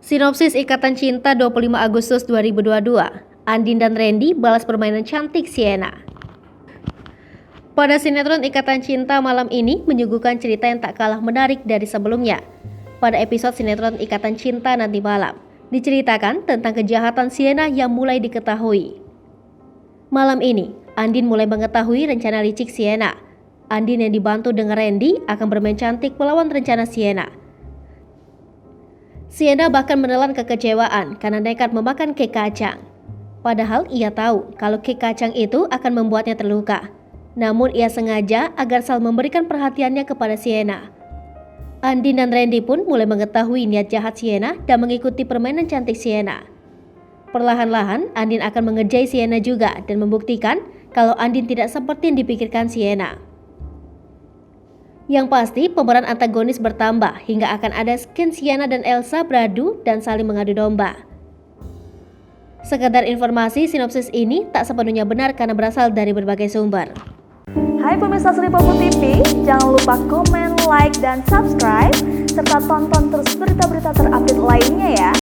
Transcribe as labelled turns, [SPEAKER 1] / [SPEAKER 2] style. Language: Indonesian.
[SPEAKER 1] Sinopsis Ikatan Cinta 25 Agustus 2022. Andin dan Randy balas permainan cantik Sienna. Pada sinetron Ikatan Cinta malam ini menyuguhkan cerita yang tak kalah menarik dari sebelumnya. Pada episode sinetron Ikatan Cinta nanti malam, diceritakan tentang kejahatan Sienna yang mulai diketahui. Malam ini, Andin mulai mengetahui rencana licik Sienna. Andin yang dibantu dengan Randy akan bermain cantik melawan rencana Sienna. Sienna bahkan menelan kekecewaan karena nekat memakan kek kacang. Padahal ia tahu kalau kek kacang itu akan membuatnya terluka. Namun ia sengaja agar Sal memberikan perhatiannya kepada Sienna. Andin dan Randy pun mulai mengetahui niat jahat Sienna dan mengikuti permainan cantik Sienna. Perlahan-lahan Andin akan mengerjai Sienna juga dan membuktikan kalau Andin tidak seperti yang dipikirkan Sienna. Yang pasti pemeran antagonis bertambah hingga akan ada skenario Sienna dan Elsa beradu dan saling mengadu domba. Sekedar informasi, sinopsis ini tak sepenuhnya benar karena berasal dari berbagai sumber.
[SPEAKER 2] Hai pemirsa Sri Popo TV, jangan lupa komen, like, dan subscribe serta tonton terus berita-berita terupdate lainnya ya.